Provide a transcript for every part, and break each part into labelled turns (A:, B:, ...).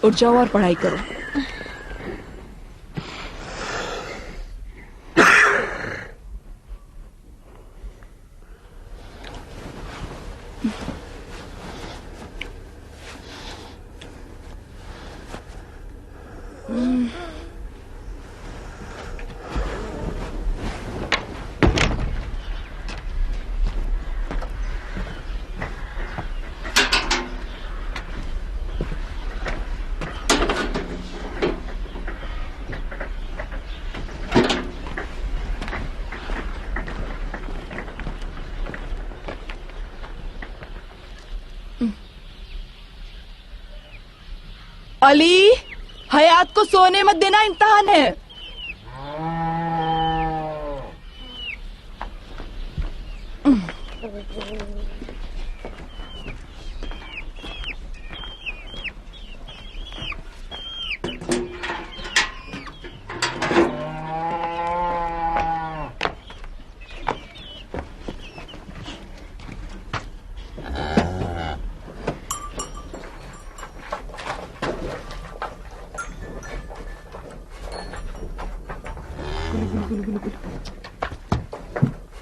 A: उठ जाओ और पढ़ाई करो। अली, हयात को सोने मत देना, इम्तिहान है।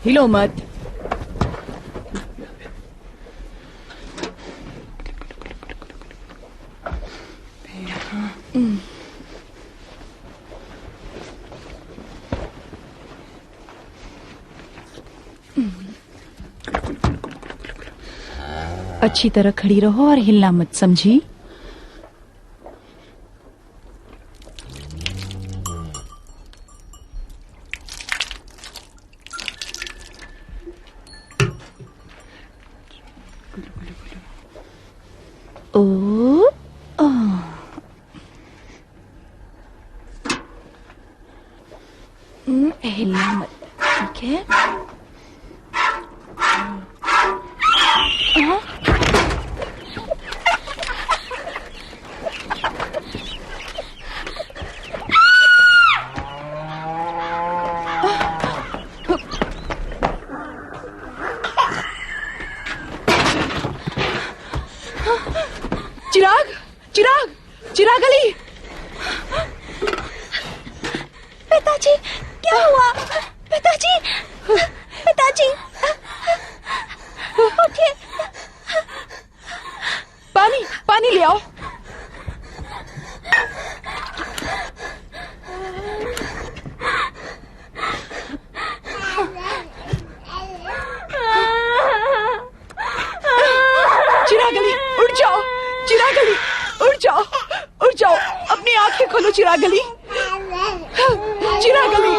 A: हिलो मत। अच्छी तरह खड़ी रहो और हिलना मत, समझी? हिलना मत, ठीक है? चिराग, चिराग, चिराग अली।
B: पिताजी, क्या हुआ? पिताजी, पिताजी, उठिए।
A: पानी, पानी ले आओ। चिराग अली, उठ जाओ। चिराग अली, उठ जाओ, उठ जाओ। अपनी आंखें खोलो चिराग अली। चिराग अली,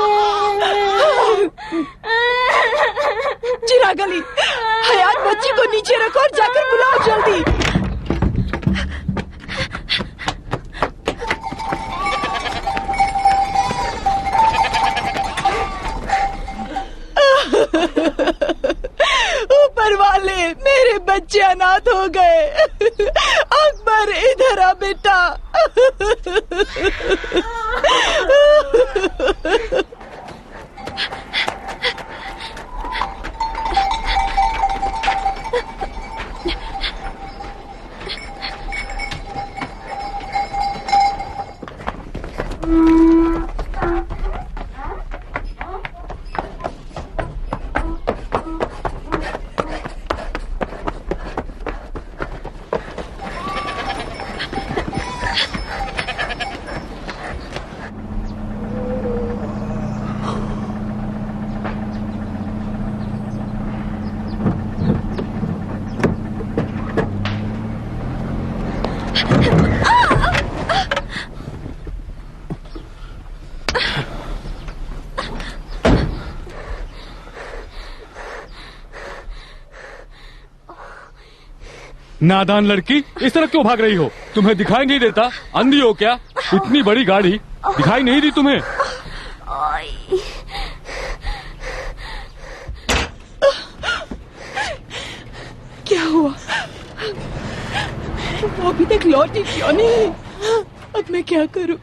A: चिराग अली, हयात बच्ची को नीचे रखो और जाकर बुलाओ जल्दी। ऊपर वाले, मेरे बच्चे अनाथ हो गए। अकबर, इधर आ बेटा।
C: नादान लड़की, इस तरह क्यों भाग रही हो? तुम्हें दिखाई नहीं देता? अंधी हो क्या? इतनी बड़ी गाड़ी दिखाई नहीं दी तुम्हें?
A: वो अभी तक लौटी क्यों नहीं? अब मैं क्या करूं?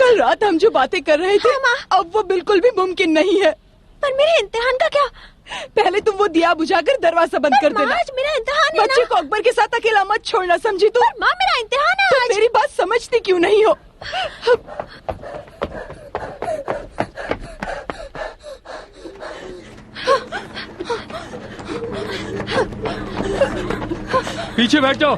A: कल रात हम जो बातें कर रहे थे, अब वो बिल्कुल भी मुमकिन नहीं है।
B: पर मेरे इम्तिहान का क्या?
A: पहले तुम वो दिया बुझाकर दरवाजा बंद कर देना।
B: आज मेरा इम्तिहान है
A: बच्चे
B: ना।
A: को अकबर के साथ अकेला मत छोड़ना, समझी तुम?
B: माँ मेरा इम्तिहान है
A: तुम
B: आज।
A: मेरी बात समझती क्यों नहीं हो?
C: पीछे बैठ जाओ।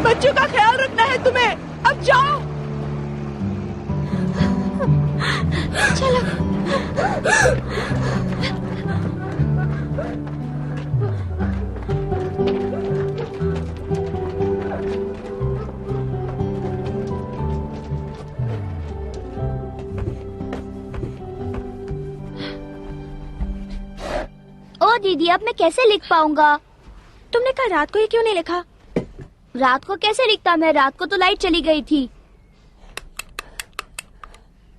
A: बच्चों का ख्याल रखना है तुम्हें। अब जाओ।
B: चलो।
D: ओ दीदी, अब मैं कैसे लिख पाऊंगा?
B: तुमने कल रात को ये क्यों नहीं लिखा?
D: रात को कैसे लिखता मैं? रात को तो लाइट चली गई थी।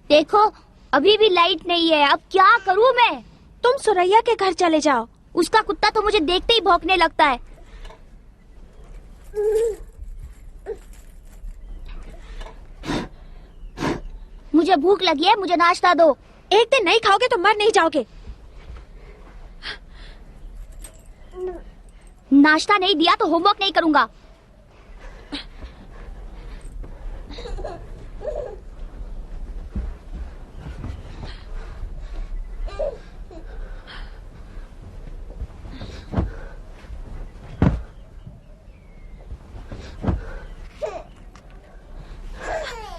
D: देखो, अभी भी लाइट नहीं है। अब क्या करूं मैं?
B: तुम सुरैया के घर चले जाओ।
D: उसका कुत्ता तो मुझे देखते ही भौंकने लगता है। मुझे भूख लगी है, मुझे नाश्ता दो।
B: एक दिन नहीं खाओगे तो मर नहीं जाओगे।
D: नाश्ता नहीं दिया तो होमवर्क नहीं करूंगा।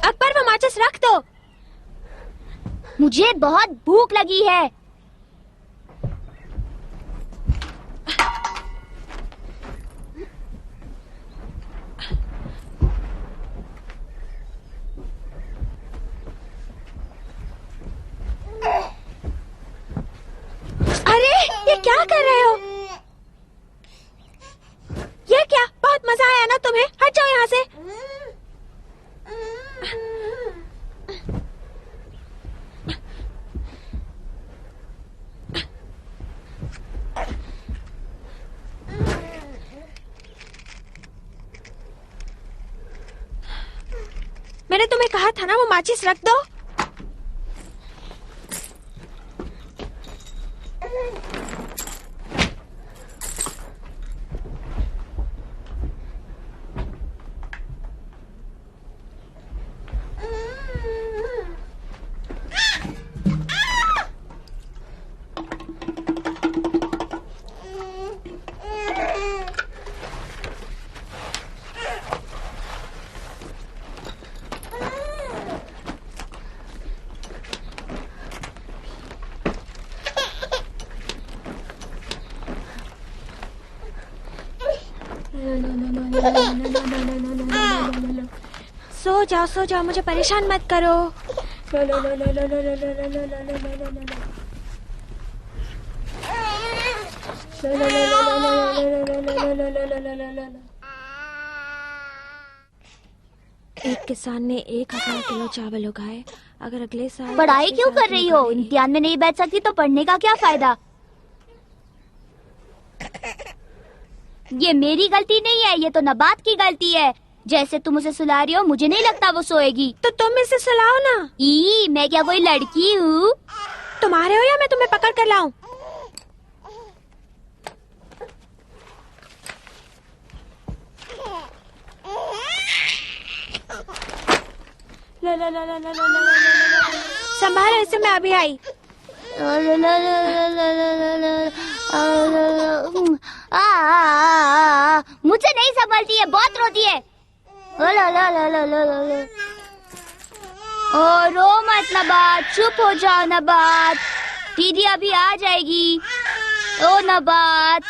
B: अकबर वो माचिस रख दो।
D: मुझे बहुत भूख लगी है।
B: अरे ये क्या कर रहे हो? ये क्या? बहुत मजा आया ना तुम्हें? हट जाओ यहाँ से। मैंने तुम्हें कहा था ना वो माचिस रख दो। सो जाओ, मुझे परेशान मत करो। एक किसान ने 1000 किलो चावल उगाए। अगर अगले साल
D: पढ़ाई क्यों कर रही हो? इम्तिहान में नहीं बैठ सकती तो पढ़ने का क्या फायदा? ये मेरी गलती नहीं है, ये तो नबात की गलती है। जैसे तुम उसे सुला रही हो, मुझे नहीं लगता वो सोएगी।
B: तो तुम इसे सुलाओ ना।
D: मैं क्या कोई लड़की हूँ?
B: तुम्हारे हो या मैं तुम्हें पकड़ कर लाऊं? संभालो इसे, मैं अभी आई।
D: मुझसे नहीं संभलती है, बहुत रोती है। ओ रो मत नबात, चुप हो जाओ नबात, दीदी अभी आ जाएगी। ओ नबात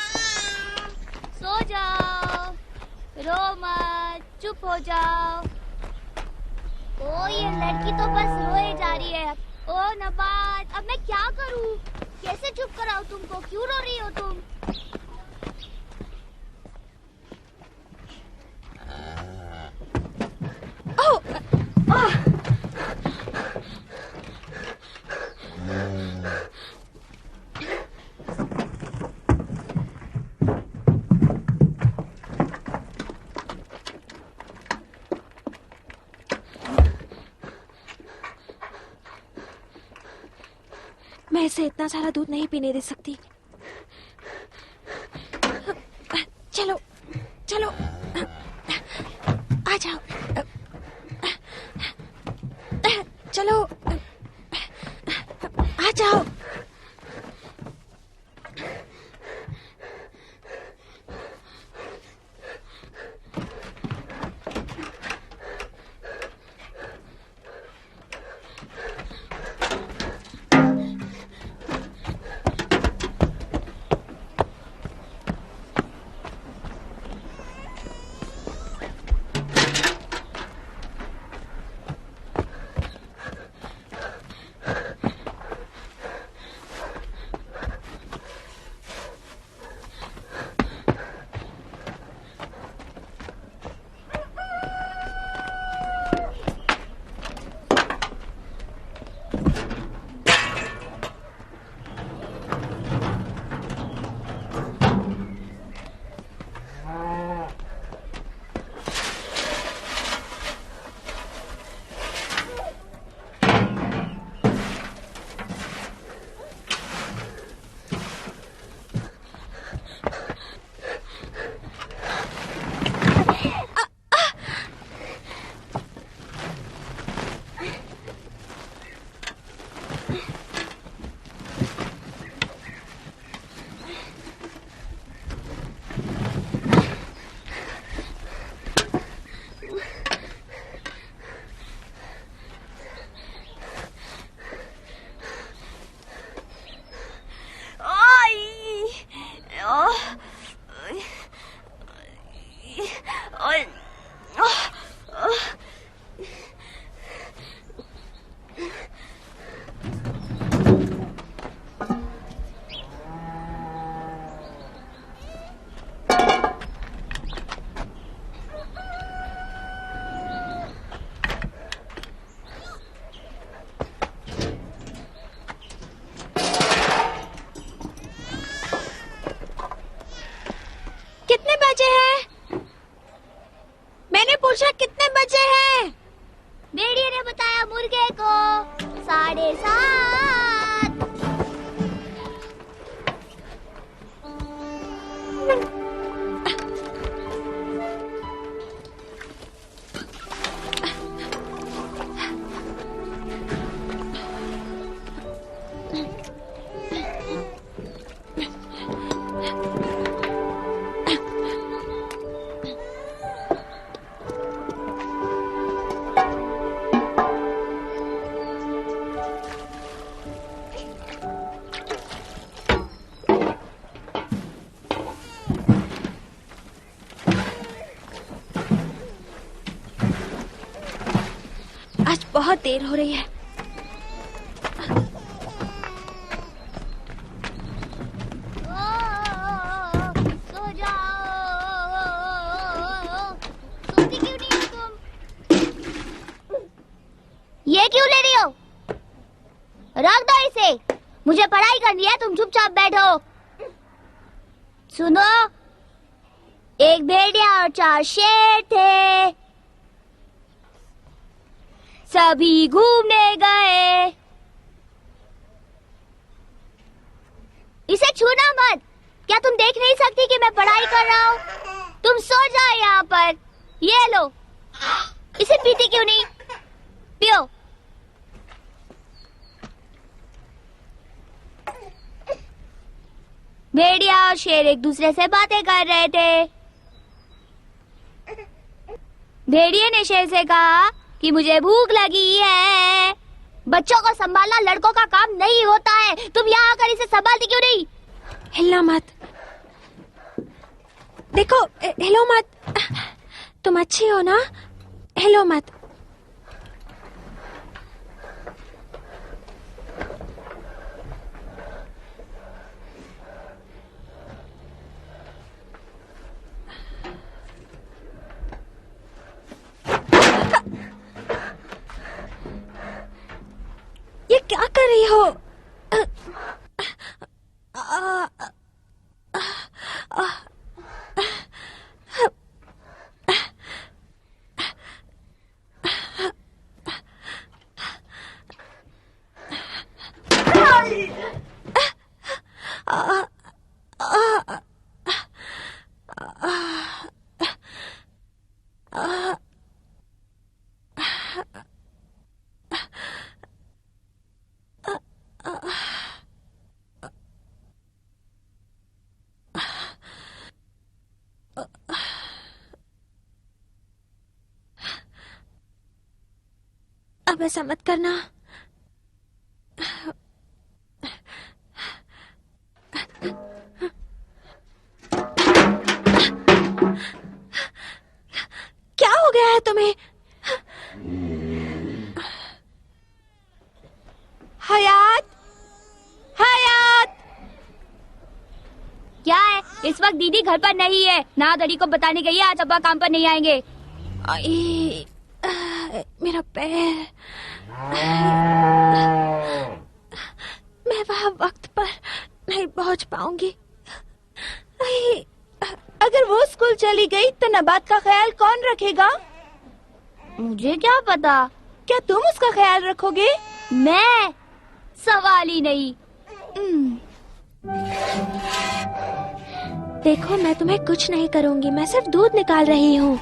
D: सो जाओ, रो मत, चुप हो जाओ। ओ ये लड़की तो बस रोए जा रही है। ओ नबात अब मैं क्या करूं, कैसे चुप कराऊं तुमको, क्यों रो रही हो तुम?
B: मैं इसे इतना सारा दूध नहीं पीने दे सकती। चलो चलो, आ जाओ, चलो आ जाओ। पूछा कितने बजे हैं?
D: भेड़िए ने बताया मुर्गे को 7:30।
B: आज बहुत देर हो रही है।
D: सो जाओ। सोती क्यों नहीं हो तुम? ये क्यों ले रही हो? रख दो इसे। मुझे पढ़ाई करनी है, तुम चुपचाप बैठो। सुनो, एक भेड़िया और 4 शेर थे। सभी घूमने गए। इसे छूना मत। क्या तुम देख नहीं सकती कि मैं पढ़ाई कर रहा हूँ? तुम सो जाओ यहाँ पर। ये लो। इसे पीती क्यों नहीं? पियो। भेड़िया और शेर एक दूसरे से बातें कर रहे थे। भेड़िए ने शेर से कहा कि मुझे भूख लगी है। बच्चों को संभालना लड़कों का काम नहीं होता है। तुम यहाँ आकर इसे संभालती क्यों नहीं?
B: हिलना मत। देखो, हिलो मत। तुम अच्छी हो ना? हिलो मत। ये क्या कर रही हो? अब ऐसा मत करना। क्या हो गया है तुम्हें? हयात, हयात।
D: क्या है? इस वक्त दीदी घर पर नहीं है। ना दड़ी को बताने गई है आज अब्बा काम पर नहीं आएंगे।
B: मेरा पैर। मैं वहाँ वक्त पर नहीं पहुँच पाऊंगी।
A: अगर वो स्कूल चली गई तो नबात का ख्याल कौन रखेगा?
D: मुझे क्या पता।
A: क्या तुम उसका ख्याल रखोगे?
D: मैं? सवाल ही नहीं।
B: देखो, मैं तुम्हें कुछ नहीं करूंगी। मैं सिर्फ दूध निकाल रही हूँ।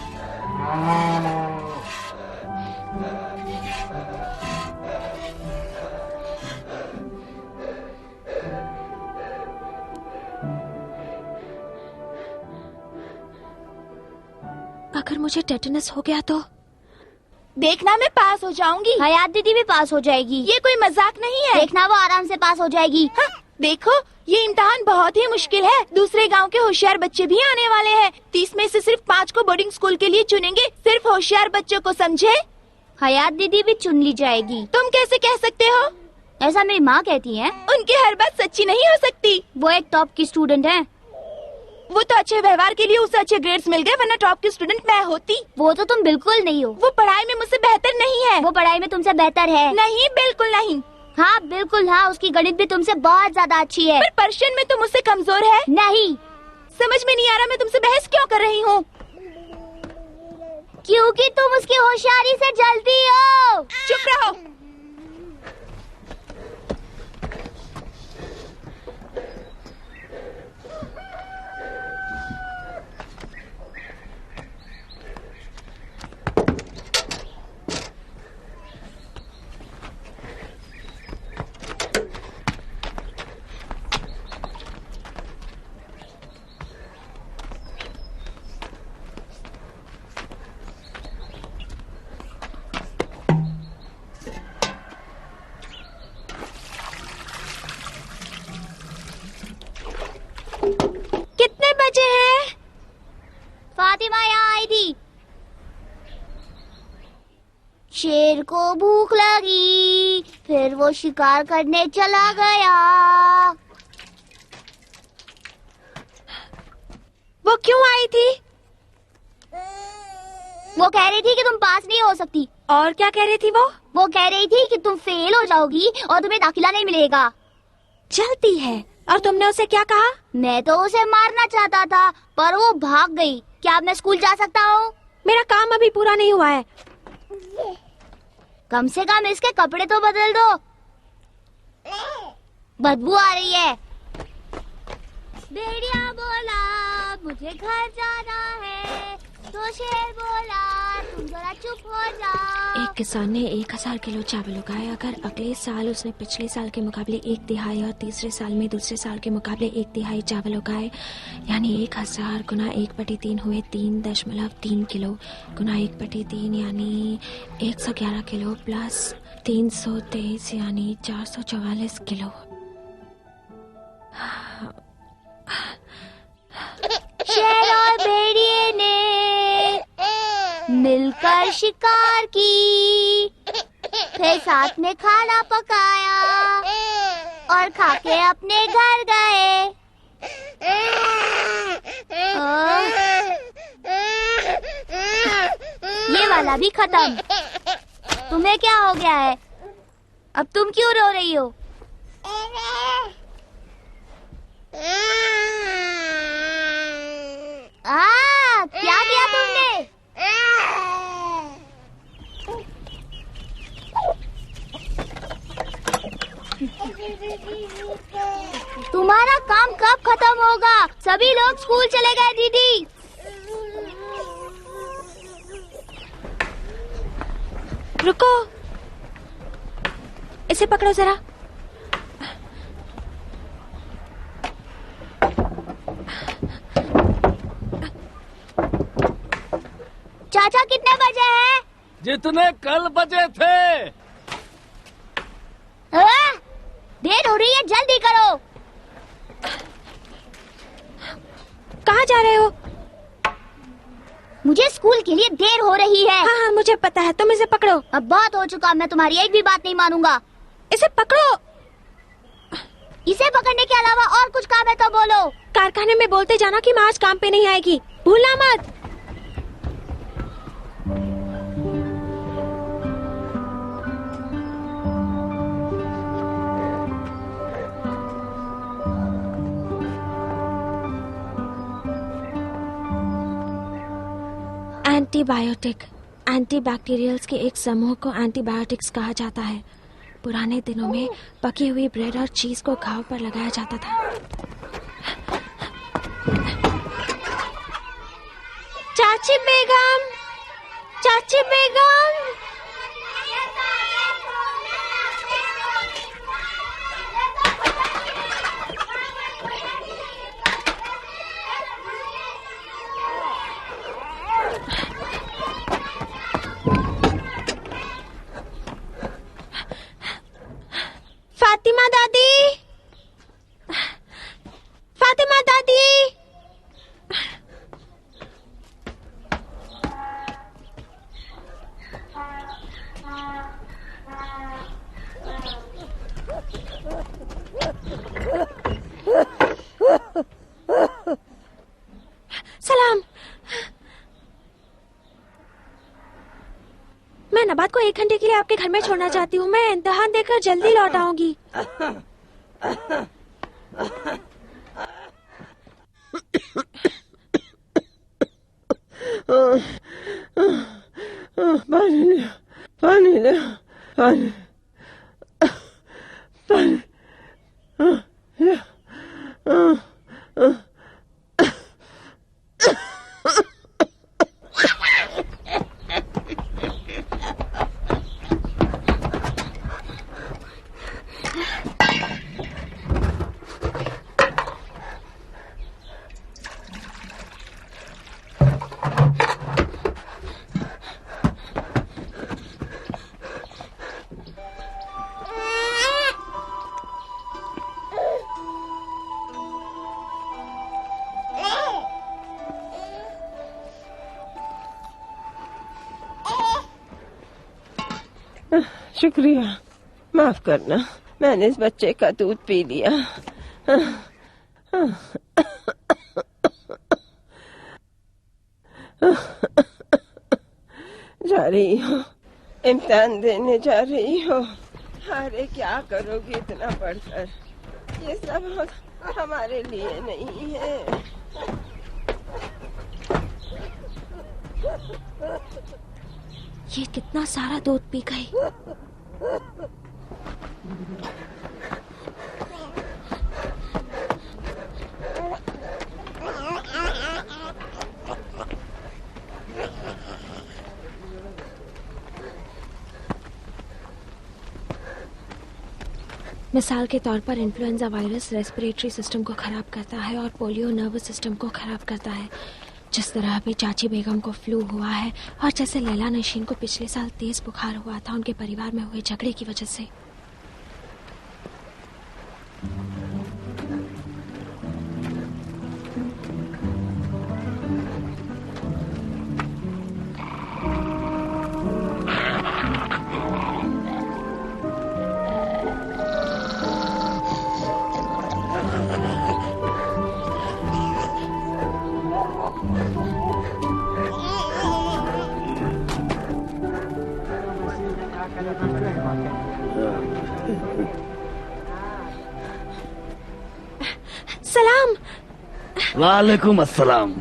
B: अगर मुझे टेटनस हो गया तो?
A: देखना, मैं पास हो जाऊंगी।
D: हयात दीदी भी पास हो जाएगी।
A: ये कोई मजाक नहीं है।
D: देखना, वो आराम से पास हो जाएगी।
A: हाँ, देखो, ये इम्तिहान बहुत ही मुश्किल है। दूसरे गांव के होशियार बच्चे भी आने वाले हैं। 30 में से सिर्फ 5 को बोर्डिंग स्कूल के लिए चुनेंगे। सिर्फ होशियार बच्चों को, समझे?
D: हयात दीदी भी चुन ली जाएगी।
A: तुम कैसे कह सकते हो?
D: ऐसा मेरी माँ कहती है।
A: उनकी हर बात सच्ची नहीं हो सकती।
D: वो एक टॉप की स्टूडेंट है।
A: वो तो अच्छे व्यवहार के लिए उसे अच्छे ग्रेड्स मिल गए, वरना टॉप की स्टूडेंट मैं होती।
D: वो तो तुम बिल्कुल नहीं हो।
A: वो पढ़ाई में मुझसे बेहतर नहीं है।
D: वो पढ़ाई में तुमसे बेहतर है।
A: नहीं, बिल्कुल नहीं।
D: हाँ बिल्कुल हाँ, उसकी गणित भी तुमसे बहुत ज्यादा अच्छी है।
A: पर पर्शियन में तुम मुझसे कमजोर है।
D: नहीं,
A: समझ में नहीं आ रहा मैं तुमसे बहस क्यों कर रही हूँ।
D: क्योंकि तुम उसकी होशियारी से जलती हो।
A: चुप रहो।
B: कितने बजे हैं?
D: फातिमा यहाँ आई थी। शेर को भूख लगी, फिर वो शिकार करने चला गया।
B: वो क्यों आई थी?
D: वो कह रही थी कि तुम पास नहीं हो सकती।
B: और क्या कह रही थी वो?
D: वो कह रही थी कि तुम फेल हो जाओगी और तुम्हें दाखिला नहीं मिलेगा।
B: जलती है। और तुमने उसे क्या कहा?
D: मैं तो उसे मारना चाहता था, पर वो भाग गई। क्या अब मैं स्कूल जा सकता हूँ?
B: मेरा काम अभी पूरा नहीं हुआ है।
D: कम से कम इसके कपड़े तो बदल दो। बदबू आ रही है। भेड़िया बोला मुझे घर जाना है, तो शेर बोला तुम जरा चुप हो जाओ।
B: एक किसान ने 1000 किलो चावल उगाए। अगर अगले साल उसने पिछले साल के मुकाबले 1/3 और तीसरे साल में दूसरे साल के मुकाबले 1/3 चावल उगाए, यानी 1000 गुना 1/3 हुए 3.3 किलो गुना 1/3 यानी 111 किलो प्लस 323 यानी 444 किलो।
D: शेर और भेड़िए ने मिलकर शिकार की, फिर साथ में खाना पकाया और खाके अपने घर गए। ये वाला भी खत्म। तुम्हें क्या हो गया है? अब तुम क्यों रो रही हो? क्या किया तुमने? तुम्हारा काम कब खत्म होगा? सभी लोग स्कूल चले गए दीदी।
B: रुको, इसे पकड़ो जरा।
D: चाचा कितने बजे हैं?
E: जितने कल बजे थे।
D: देर हो रही है, जल्दी करो।
B: कहाँ जा रहे हो?
D: मुझे स्कूल के लिए देर हो रही है।
B: हाँ, मुझे पता है। तुम इसे पकड़ो।
D: अब बहुत हो चुका, मैं तुम्हारी एक भी बात नहीं मानूंगा।
B: इसे पकड़ो।
D: इसे पकड़ने के अलावा और कुछ काम है तो बोलो।
B: कारखाने में बोलते जाना कि माँ आज काम पे नहीं आएगी, भूलना मत। एंटीबायोटिक एंटीबैक्टीरियल्स के एक समूह को एंटीबायोटिक्स कहा जाता है। पुराने दिनों में पकी हुई ब्रेड और चीज को घाव पर लगाया जाता था। चाची बेगम, चाची बेगम। फातिमा दादी, फातिमा दादी। सलाम। मैं नबात को 1 घंटे के लिए आपके घर में छोड़ना चाहती हूँ। मैं इम्तिहान देकर जल्दी लौट आऊंगी।
F: पानी ले, पानी ले, पानी, पानी, ले, शुक्रिया, माफ करना, मैंने इस बच्चे का दूध पी लिया। जा रही हो, इम्तिहान देने जा रही हो। अरे क्या करोगी इतना पढ़कर? ये सब हमारे लिए नहीं है।
B: ये कितना सारा दूध पी गई। मिसाल के तौर पर इन्फ्लुएंजा वायरस रेस्पिरेटरी सिस्टम को खराब करता है और पोलियो नर्वस सिस्टम को खराब करता है। जिस तरह अभी चाची बेगम को फ्लू हुआ है और जैसे लैला नशीन को पिछले साल तेज बुखार हुआ था उनके परिवार में हुए झगड़े की वजह से। सलाम।
E: वालेकुम अस्सलाम।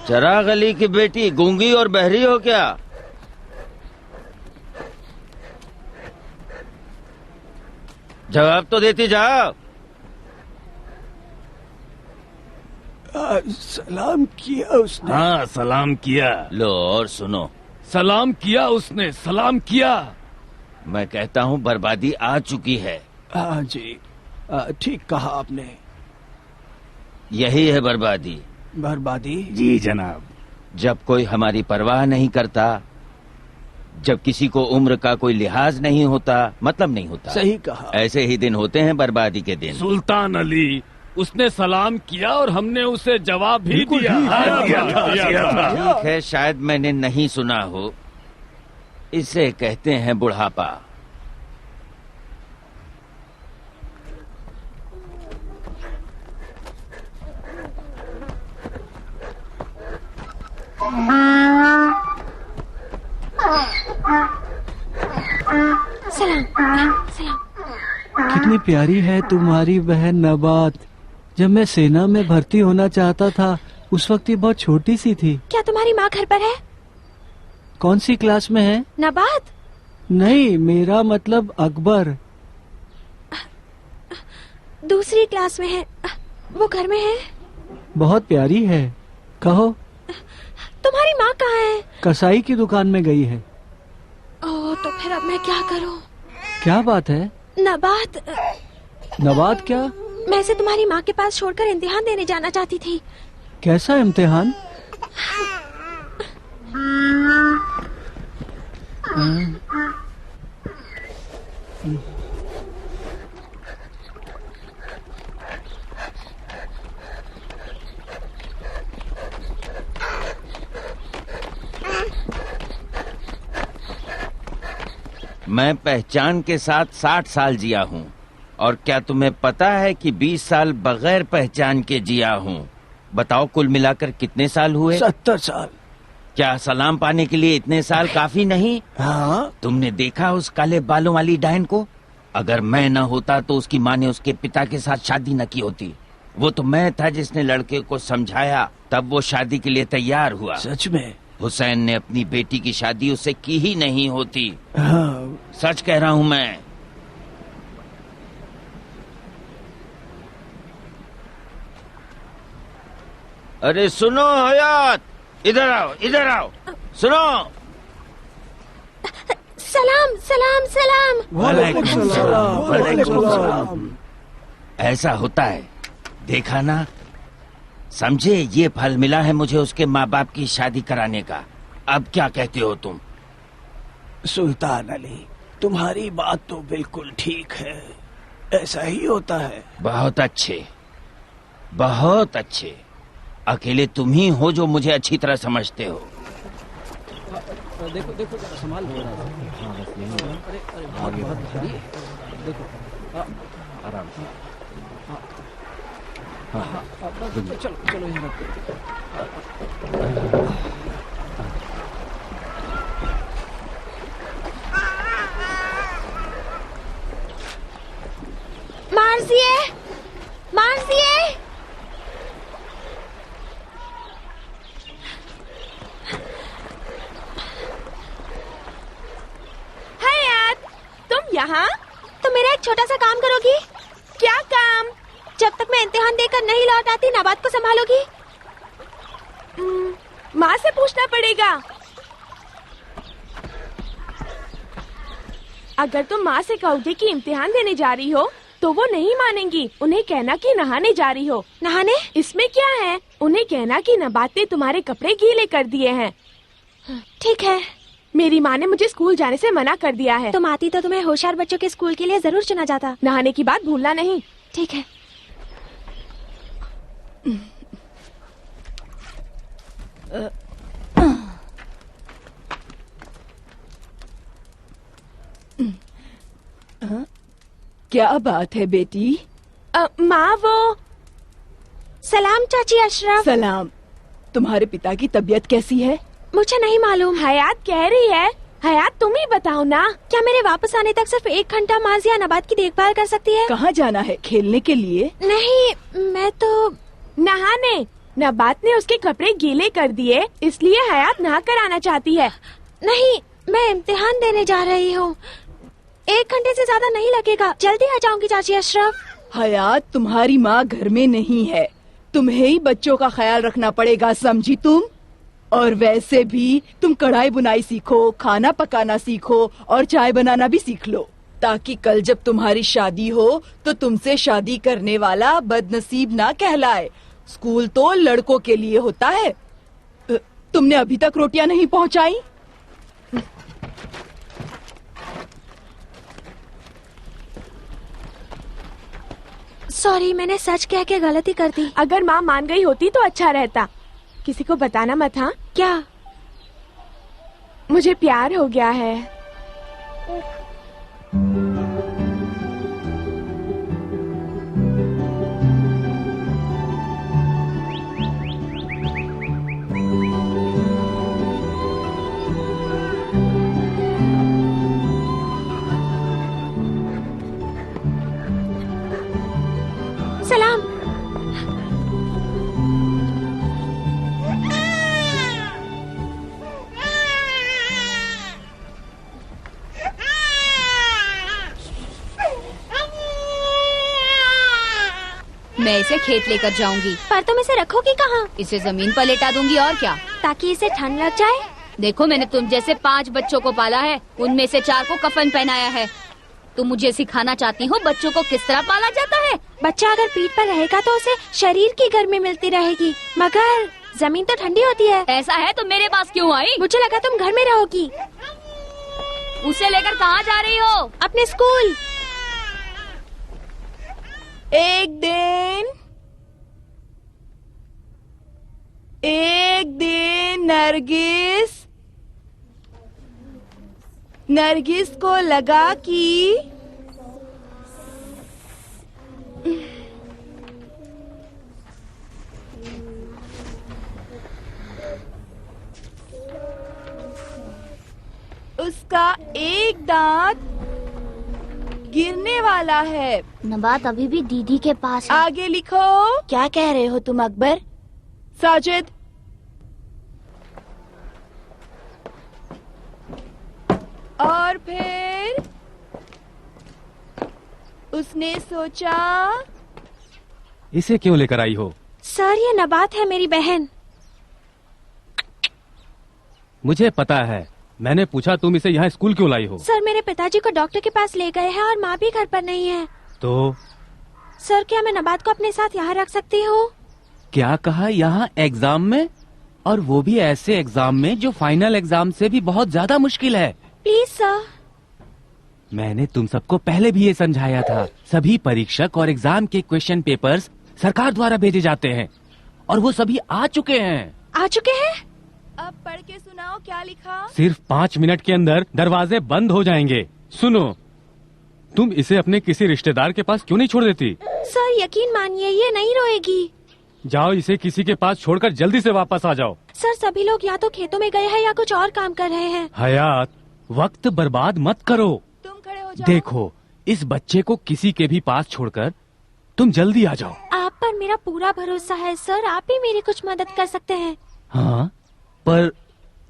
G: चिराग अली की बेटी गूंगी और बहरी हो क्या? जवाब तो देती जाओ।
E: सलाम किया उसने। हाँ सलाम किया।
G: लो और सुनो।
E: सलाम किया उसने, सलाम किया।
G: मैं कहता हूँ बर्बादी आ चुकी है।
E: हाँ जी, ठीक कहा आपने।
G: यही है बर्बादी।
E: बर्बादी? जी जनाब।
G: जब कोई हमारी परवाह नहीं करता, जब किसी को उम्र का कोई लिहाज नहीं होता, मतलब नहीं होता।
E: सही कहा।
G: ऐसे ही दिन होते हैं बर्बादी के दिन।
E: सुल्तान अली, उसने सलाम किया और हमने उसे जवाब भी दिया।
G: ठीक है, शायद मैंने नहीं सुना हो। इसे कहते हैं बुढ़ापा।
B: सलाम।
H: कितनी प्यारी है तुम्हारी बहन नबात। जब मैं सेना में भर्ती होना चाहता था उस वक्त ये बहुत छोटी सी थी।
B: क्या तुम्हारी माँ घर पर है?
H: कौन सी क्लास में है?
B: नबात?
H: नहीं, मेरा मतलब अकबर।
B: दूसरी क्लास में है। वो घर में है।
H: बहुत प्यारी है। कहो।
B: तुम्हारी माँ कहाँ है?
H: कसाई की दुकान में गई है।
B: ओह, तो फिर अब मैं क्या करूँ?
H: क्या बात है?
B: नबात।
H: नबात क्या?
B: मैं इसे तुम्हारी माँ के पास छोड़कर इम्तिहान देने जाना चाहती थी।
H: कैसा इम्तिहान?
G: मैं पहचान के साथ 60 साल जिया हूँ। और क्या तुम्हें पता है कि 20 साल बगैर पहचान के जिया हूँ? बताओ कुल मिलाकर कितने साल हुए?
E: 70 साल।
G: क्या सलाम पाने के लिए इतने साल काफी नहीं?
E: हाँ।
G: तुमने देखा उस काले बालों वाली डायन को? अगर मैं न होता तो उसकी माँ ने उसके पिता के साथ शादी न की होती। वो तो मैं था जिसने लड़के को समझाया, तब वो शादी के लिए तैयार हुआ।
E: सच में?
G: हुसैन ने अपनी बेटी की शादी उससे की ही नहीं होती।
E: हाँ।
G: सच कह रहा हूँ मैं। अरे सुनो हयात, इधर आओ, इधर आओ, सुनो।
B: सलाम सलाम सलाम।
E: वालेकुम सलाम। वालेकुम सलाम।
G: ऐसा होता है, देखा ना? समझे, ये फल मिला है मुझे उसके माँ बाप की शादी कराने का। अब क्या कहते हो तुम?
E: सुल्तान अली, तुम्हारी बात तो बिल्कुल ठीक है। ऐसा ही होता है।
G: बहुत अच्छे, बहुत अच्छे। अकेले तुम ही हो जो मुझे अच्छी तरह समझते हो।
H: देखो देखो संभाल। देखो आराम से। चलो चलो यहाँ
B: मार्जिए, मार्जिए।
A: तुम यहाँ?
B: तो मेरा एक छोटा सा काम करोगी?
A: क्या काम?
B: जब तक मैं इम्तिहान देकर नहीं लौट आती नबात को संभालोगी?
A: माँ से पूछना पड़ेगा।
I: अगर तुम माँ से कहोगे कि इम्तिहान देने जा रही हो तो वो नहीं मानेंगी। उन्हें कहना कि नहाने जा रही हो।
B: नहाने?
I: इसमें क्या है? उन्हें कहना कि नबात ने तुम्हारे कपड़े गीले कर दिए हैं।
B: ठीक है।
I: मेरी माँ ने मुझे स्कूल जाने से मना कर दिया है।
B: तुम आती तो तुम्हें होशियार बच्चों के स्कूल के लिए जरूर चुना जाता।
I: नहाने की बात भूलना नहीं।
B: ठीक है।
F: क्या बात है बेटी?
I: माँ वो।
B: सलाम चाची अशरफ।
F: सलाम। तुम्हारे पिता की तबीयत कैसी है?
B: मुझे नहीं मालूम।
I: हयात कह रही है। हयात तुम ही बताओ ना।
B: क्या मेरे वापस आने तक सिर्फ 1 घंटा माजिया नबात की देखभाल कर सकती है?
F: कहाँ जाना है? खेलने के लिए?
B: नहीं, मैं तो
I: नहाने। नबात ने उसके कपड़े गीले कर दिए, इसलिए हयात नहा कर आना चाहती है।
B: नहीं, मैं इम्तिहान देने जा रही हूँ। 1 घंटे से ज्यादा नहीं लगेगा। जल्दी आ जाऊंगी चाची अशरफ।
F: हयात, तुम्हारी माँ घर में नहीं है। तुम्हें ही बच्चों का ख्याल रखना पड़ेगा, समझी तुम? और वैसे भी तुम कढ़ाई बुनाई सीखो, खाना पकाना सीखो और चाय बनाना भी सीख लो, ताकि कल जब तुम्हारी शादी हो तो तुमसे शादी करने वाला बदनसीब ना कहलाए। स्कूल तो लड़कों के लिए होता है। तुमने अभी तक रोटियां नहीं पहुंचाई?
B: सॉरी, मैंने सच कह के गलती कर दी।
I: अगर माँ मान गई होती तो अच्छा रहता। किसी को बताना मत। हाँ?
B: क्या?
I: मुझे प्यार हो गया है।
B: सलाम।
J: मैं इसे खेत लेकर जाऊंगी।
B: पर तुम इसे रखोगी कहाँ?
J: इसे जमीन पर लेटा दूंगी और क्या।
B: ताकि इसे ठंड लग जाए।
J: देखो, मैंने तुम जैसे 5 बच्चों को पाला है, उनमें से 4 को कफन पहनाया है। तुम मुझे सिखाना चाहती हो बच्चों को किस तरह पाला जाता है?
B: बच्चा अगर पीठ पर रहेगा तो उसे शरीर की गर्मी मिलती रहेगी, मगर जमीन तो ठंडी होती है।
J: ऐसा है तो मेरे पास क्यों आई?
B: मुझे लगा तुम घर में रहोगी।
J: उसे लेकर कहाँ जा रही हो?
B: अपने स्कूल।
F: एक दिन नरगिस को लगा कि उसका एक दांत गिरने वाला है।
D: नबात अभी भी दीदी के पास है।
F: आगे लिखो।
A: क्या कह रहे हो तुम अकबर?
F: साजिद, और फिर उसने सोचा।
C: इसे क्यों लेकर आई हो?
B: सर, ये नबात है, मेरी बहन।
C: मुझे पता है। मैंने पूछा तुम इसे यहाँ स्कूल क्यों लाई हो?
B: सर, मेरे पिताजी को डॉक्टर के पास ले गए हैं और माँ भी घर पर नहीं है।
C: तो
B: सर, क्या मैं नबात को अपने साथ यहाँ रख सकती हूँ?
H: क्या कहा? यहाँ एग्जाम में? और वो भी ऐसे एग्जाम में जो फाइनल एग्जाम से भी बहुत ज्यादा मुश्किल है।
B: Please sir.
H: मैंने तुम सबको पहले भी ये समझाया था। सभी परीक्षक और एग्जाम के क्वेश्चन पेपर्स सरकार द्वारा भेजे जाते हैं और वो सभी आ चुके हैं।
B: आ चुके हैं?
A: अब पढ़ के सुनाओ क्या लिखा।
C: सिर्फ 5 मिनट के अंदर दरवाजे बंद हो जाएंगे। सुनो, तुम इसे अपने किसी रिश्तेदार के पास क्यों नहीं छोड़ देती?
B: सर, यकीन मानिए ये नहीं रोएगी।
C: जाओ, इसे किसी के पास छोड़कर जल्दी से वापस आ जाओ।
B: सर, सभी लोग या तो खेतों में गए हैं या कुछ और काम कर रहे हैं।
C: हयात, वक्त बर्बाद मत करो।
A: तुम खड़े हो जाओ।
C: देखो, इस बच्चे को किसी के भी पास छोड़कर तुम जल्दी आ जाओ।
B: आप पर मेरा पूरा भरोसा है सर। आप ही मेरी कुछ मदद कर सकते हैं।
H: हाँ, पर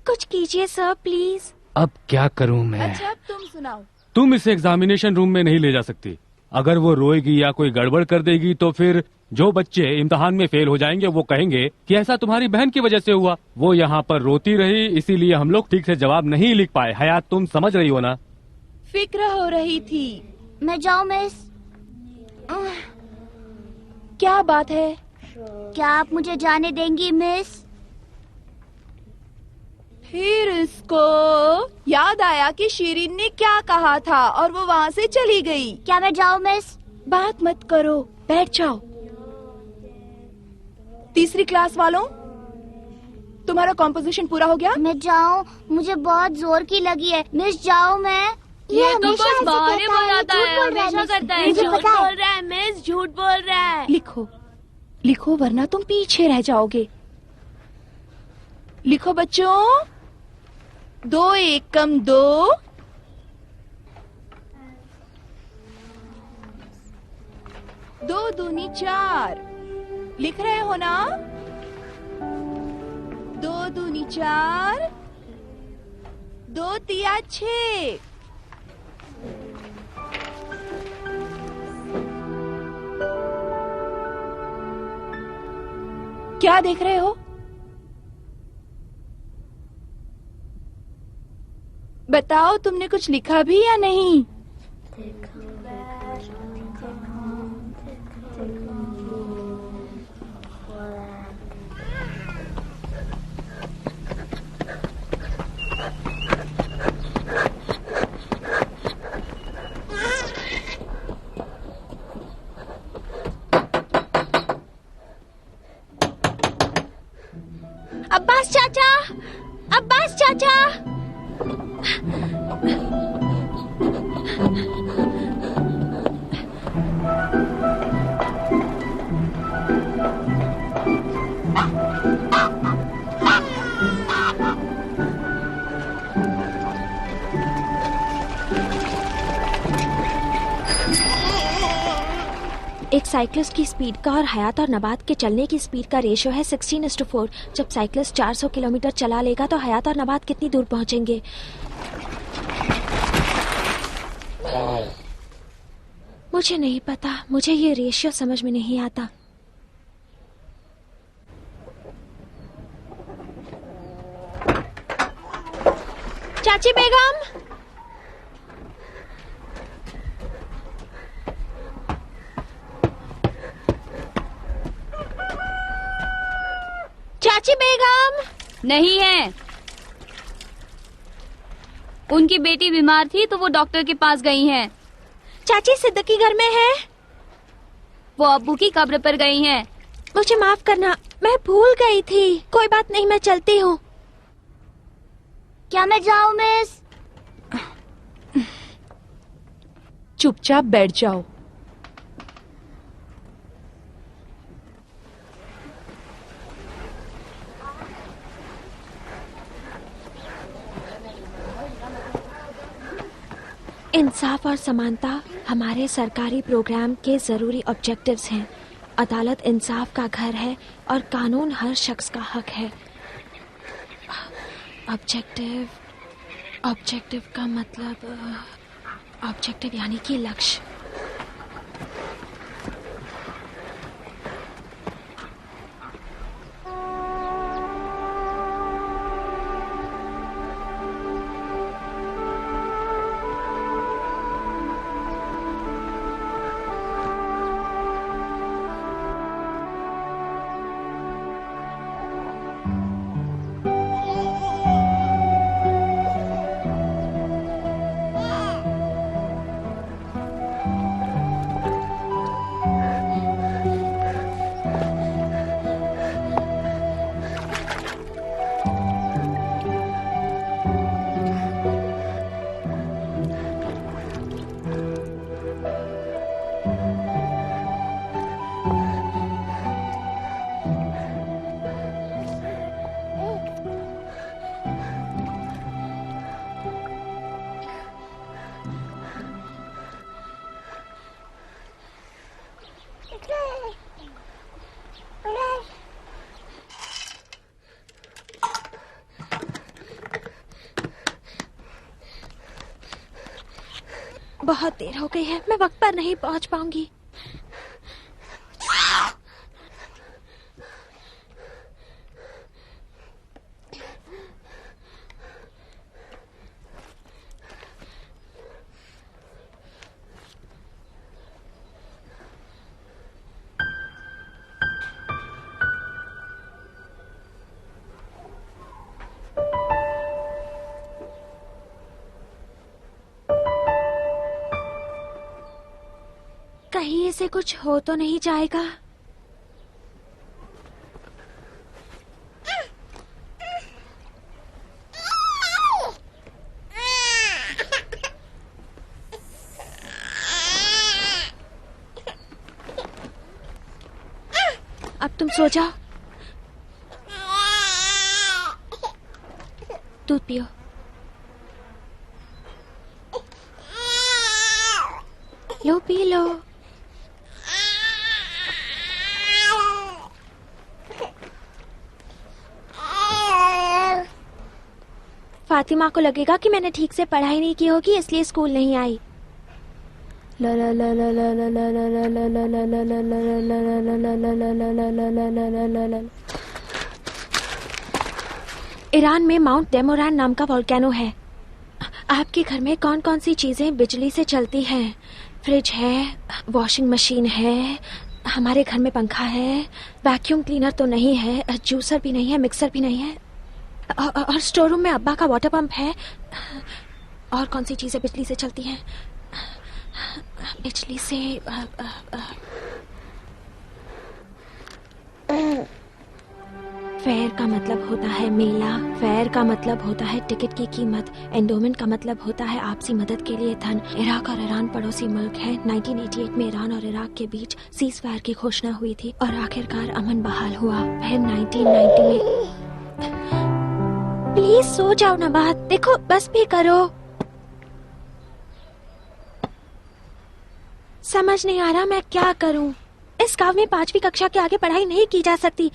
B: कुछ कीजिए सर, प्लीज।
H: अब क्या करूँ मैं?
A: अच्छा, अब तुम सुनाओ।
C: तुम इसे एग्जामिनेशन रूम में नहीं ले जा सकती। अगर वो रोएगी या कोई गड़बड़ कर देगी तो फिर जो बच्चे इम्तिहान में फेल हो जाएंगे वो कहेंगे कि ऐसा तुम्हारी बहन की वजह से हुआ। वो यहाँ पर रोती रही, इसीलिए हम लोग ठीक से जवाब नहीं लिख पाए। हयात, तुम समझ रही हो ना?
A: फिक्र हो रही थी।
D: मैं जाऊँ मिस?
A: क्या बात है?
D: क्या आप मुझे जाने देंगी मिस?
A: फिर इसको याद आया कि शिरीन ने क्या कहा था और वो वहाँ से चली गई।
D: क्या मैं जाऊँ मिस?
A: बात मत करो, बैठ जाओ। तीसरी क्लास वालों, तुम्हारा कॉम्पोजिशन पूरा हो गया?
D: मैं जाऊँ? मुझे बहुत जोर की लगी है मिस। जाऊँ मैं?
J: ये तो बस बहाने बनाता है, हमेशा करता है।
D: मुझे
I: झूठ
D: पता है।
I: बोल रहा है मिस, झूठ बोल रहा है।
A: लिखो लिखो वरना तुम पीछे रह जाओगे। लिखो बच्चों। 2 एकम 2, 2 दूनी 4। लिख रहे हो ना? 2 दूनी 4, 2 तिया 6। क्या देख रहे हो? बताओ, तुमने कुछ लिखा भी या नहीं?
B: अब्बास चाचा, अब्बास चाचा। एक साइक्लिस्ट की स्पीड का और हयात और नबात के चलने की स्पीड का रेशियो है 16:4। जब साइक्लिस्ट 400 किलोमीटर चला लेगा तो हयात और नबात कितनी दूर पहुंचेंगे? मुझे नहीं पता, मुझे ये रेशियो समझ में नहीं आता। चाची बेगम, चाची बेगम।
J: नहीं है। उनकी बेटी बीमार थी तो वो डॉक्टर के पास गई हैं।
B: चाची सिद्दीकी घर में है।
J: वो अब्बू की कब्र पर गई हैं।
B: मुझे माफ करना, मैं भूल गई थी। कोई बात नहीं, मैं चलती हूँ।
D: क्या मैं जाऊँ मिस?
A: चुपचाप बैठ जाओ।
B: इंसाफ और समानता हमारे सरकारी प्रोग्राम के जरूरी ऑब्जेक्टिव्स हैं। अदालत इंसाफ का घर है और कानून हर शख्स का हक है। ऑब्जेक्टिव का मतलब ऑब्जेक्टिव यानी कि लक्ष्य। बहुत देर हो गई है, मैं वक्त पर नहीं पहुंच पाऊंगी। से कुछ हो तो नहीं जाएगा? अब तुम सो जाओ, दूध पियो। लो पी लो। फातिमा को लगेगा कि मैंने ठीक से पढ़ाई नहीं की होगी इसलिए स्कूल नहीं आई। ईरान में माउंट डेमोरान नाम का वोल्केनो है। आपके घर में कौन कौन सी चीजें बिजली से चलती हैं? फ्रिज है, वॉशिंग मशीन है, हमारे घर में पंखा है, वैक्यूम क्लीनर तो नहीं है, जूसर भी नहीं है, मिक्सर भी नहीं है, और स्टोर रूम में अब्बा का वाटर पंप है। और कौन सी चीजें बिजली से चलती हैं? बिजली से फेयर का मतलब होता है मेला, फेयर का मतलब होता है टिकट की कीमत, एंडोमेंट का मतलब होता है आपसी मदद के लिए धन। इराक और ईरान पड़ोसी मुल्क हैं। 1988 में ईरान और इराक के बीच सीज फायर की घोषणा हुई थी और आखिरकार अमन बहाल हुआ। फिर 1990 में। प्लीज सो जाओ ना बात, देखो बस भी करो। समझ नहीं आ रहा मैं क्या करूं। इस गांव में 5वीं कक्षा के आगे पढ़ाई नहीं की जा सकती,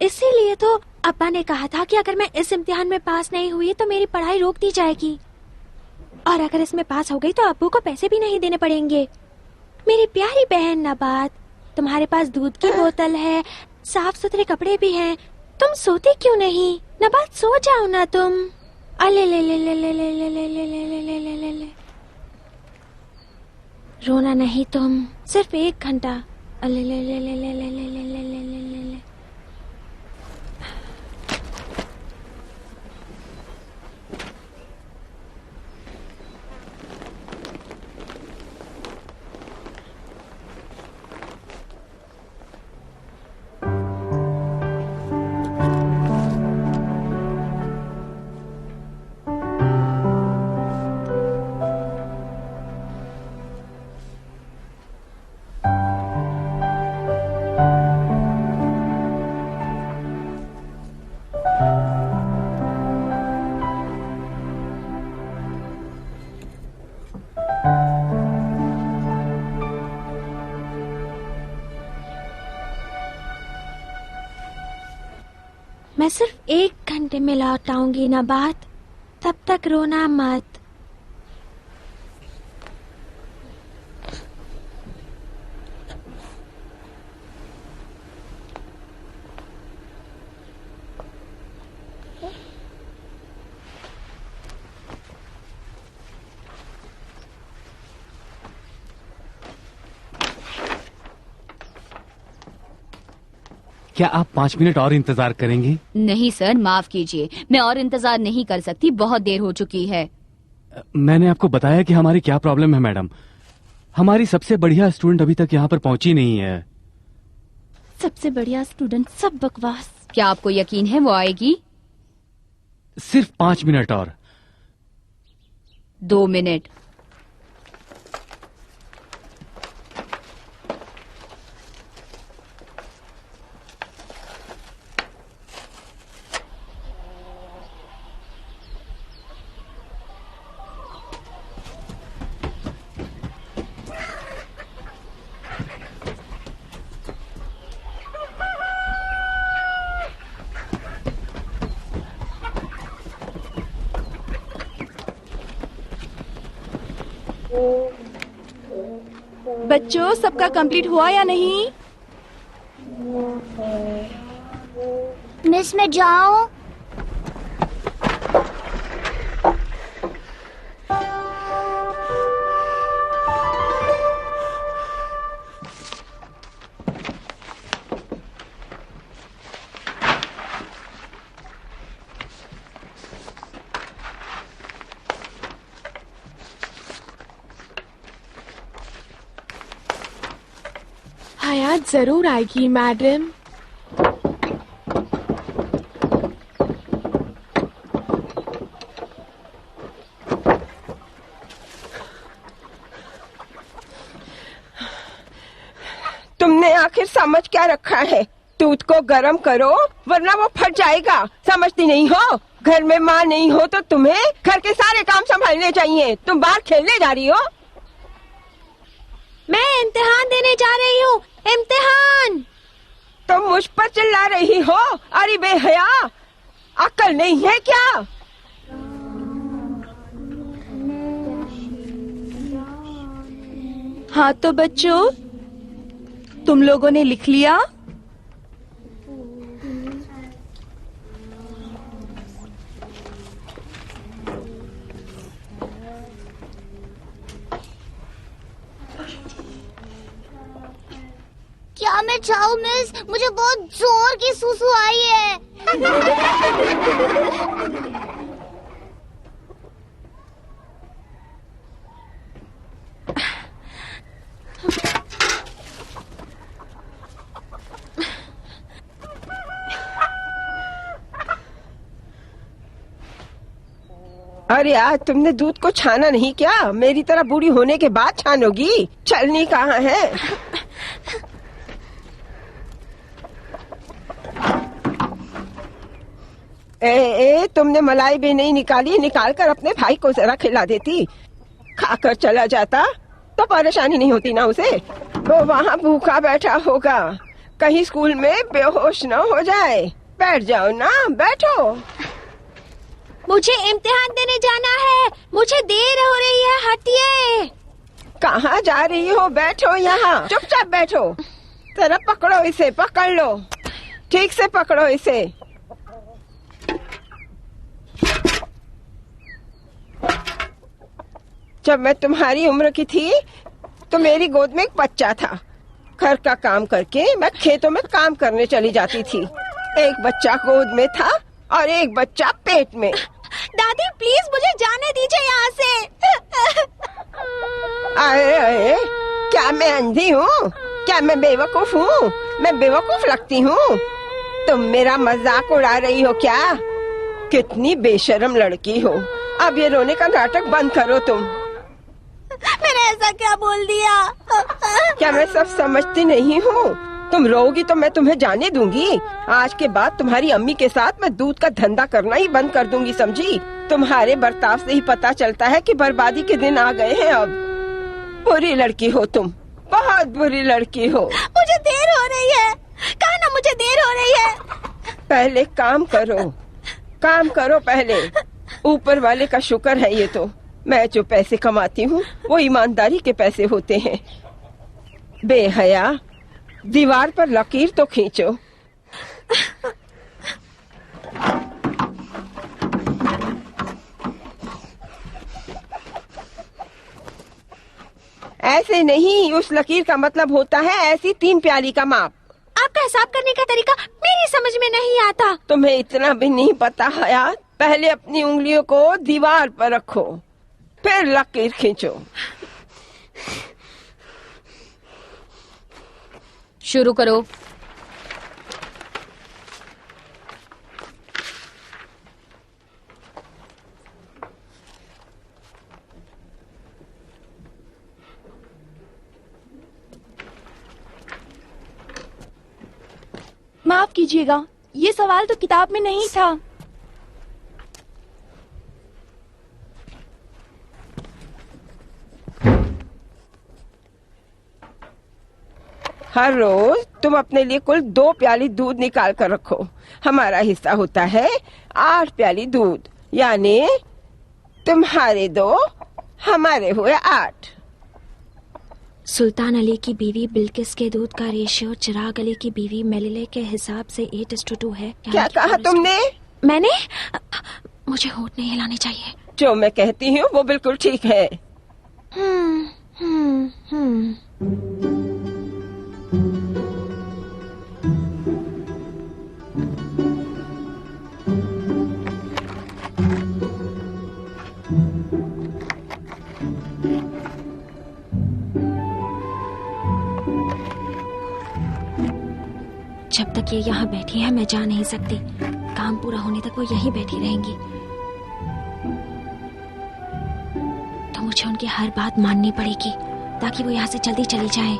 B: इसीलिए तो अब्बा ने कहा था कि अगर मैं इस इम्तिहान में पास नहीं हुई तो मेरी पढ़ाई रोक दी जाएगी, और अगर इसमें पास हो गई तो अब्बू को पैसे भी नहीं देने पड़ेंगे। मेरी प्यारी बहन नबात, तुम्हारे पास दूध की बोतल है, साफ सुथरे कपड़े भी हैं, तुम सोते क्यों नहीं? नबात सो जाओ ना तुम। अले ले ले ले ले ले ले ले ले ले ले ले ले ले ले। रोना नहीं तुम, सिर्फ 1 घंटा। अले ले ले ले ले ले ले ले ले ले ले ले ले। मैं सिर्फ 1 घंटे में लौट आऊंगी नबात, तब तक रोना मत।
H: क्या आप 5 मिनट और इंतजार करेंगे?
J: नहीं सर, माफ कीजिए, मैं और इंतजार नहीं कर सकती, बहुत देर हो चुकी है।
H: मैंने आपको बताया कि हमारी क्या प्रॉब्लम है मैडम। हमारी सबसे बढ़िया स्टूडेंट अभी तक यहाँ पर पहुंची नहीं है।
A: सबसे बढ़िया स्टूडेंट, सब बकवास।
J: क्या आपको यकीन है वो आएगी?
H: सिर्फ 5 मिनट और।
J: 2 मिनट।
F: बच्चों, सबका कंप्लीट हुआ या नहीं?
D: मिस मैं जाऊं?
I: हयात जरूर आएगी मैडम।
K: तुमने आखिर समझ क्या रखा है? दूध को गर्म करो वरना वो फट जाएगा। समझती नहीं हो? घर में माँ नहीं हो तो तुम्हें घर के सारे काम संभालने चाहिए। तुम बाहर खेलने जा रही हो?
B: मैं इम्तिहान देने जा रही हूँ। इम्तिहान।
K: तुम मुझ पर चिल्ला रही हो? अरे बेहया, अक्ल नहीं है क्या?
F: हाँ तो बच्चों, तुम लोगों ने लिख लिया?
D: क्या मैं जाऊँ मिस? मुझे बहुत जोर की सुसु आई है।
K: अरे यार, तुमने दूध को छाना नहीं क्या? मेरी तरह बूढ़ी होने के बाद छानोगी? चलनी कहाँ है? तुमने मलाई भी नहीं निकाली। निकाल कर अपने भाई को जरा खिला देती। खाकर चला जाता तो परेशानी नहीं होती ना उसे। वो वहाँ भूखा बैठा होगा, कहीं स्कूल में बेहोश न हो जाए। बैठ जाओ ना, बैठो।
B: मुझे इम्तिहान देने जाना है, मुझे देर हो रही है। हटिए।
K: कहाँ जा रही हो? बैठो यहाँ, चुपचाप बैठो। जरा पकड़ो इसे, पकड़ लो, ठीक से पकड़ो इसे। जब मैं तुम्हारी उम्र की थी तो मेरी गोद में एक बच्चा था। घर का काम करके मैं खेतों में काम करने चली जाती थी। एक बच्चा गोद में था और एक बच्चा पेट में।
B: दादी प्लीज मुझे जाने दीजिए यहाँ से।
K: अरे क्या मैं अंधी हूँ? क्या मैं बेवकूफ हूँ? मैं बेवकूफ लगती हूँ? तुम मेरा मजाक उड़ा रही हो क्या? कितनी बेशर्म लड़की हो। अब ये रोने का नाटक बंद करो तुम।
B: मैंने ऐसा क्या बोल दिया?
K: क्या मैं सब समझती नहीं हूँ? तुम रोगी तो मैं तुम्हें जाने दूंगी। आज के बाद तुम्हारी अम्मी के साथ मैं दूध का धंधा करना ही बंद कर दूंगी, समझी? तुम्हारे बर्ताव से ही पता चलता है कि बर्बादी के दिन आ गए हैं अब। बुरी लड़की हो तुम, बहुत बुरी लड़की हो।
B: मुझे देर हो रही है। कहा ना मुझे देर हो रही है।
K: पहले काम करो, काम करो पहले। ऊपर वाले का शुक्र है ये तो। मैं जो पैसे कमाती हूँ वो ईमानदारी के पैसे होते हैं। बेहया, दीवार पर लकीर तो खींचो। ऐसे नहीं, उस लकीर का मतलब होता है ऐसी 3 प्याली का माप।
B: आपका हिसाब करने का तरीका मेरी समझ में नहीं आता।
K: तुम्हें इतना भी नहीं पता हयात? पहले अपनी उंगलियों को दीवार पर रखो, फिर लकीर खींचो।
J: शुरू करो।
A: माफ कीजिएगा, ये सवाल तो किताब में नहीं था।
K: हर रोज तुम अपने लिए कुल 2 प्याली दूध निकाल कर रखो। हमारा हिस्सा होता है 8 प्याली दूध, यानी तुम्हारे 2, हमारे हुए 8।
B: सुल्तान अली की बीवी बिल्किस के दूध का रेशियो चिराग अली की बीवी मेलिले के हिसाब से 8:2 है।
K: क्या कहा तुमने?
B: मैंने? मुझे होठ नहीं हिलाने चाहिए।
K: जो मैं कहती हूँ वो बिल्कुल ठीक है।
B: जब तक ये यहाँ बैठी है मैं जा नहीं सकती। काम पूरा होने तक वो यहीं बैठी रहेंगी। तो मुझे उनकी हर बात माननी पड़ेगी ताकि वो यहाँ से जल्दी चली जाए।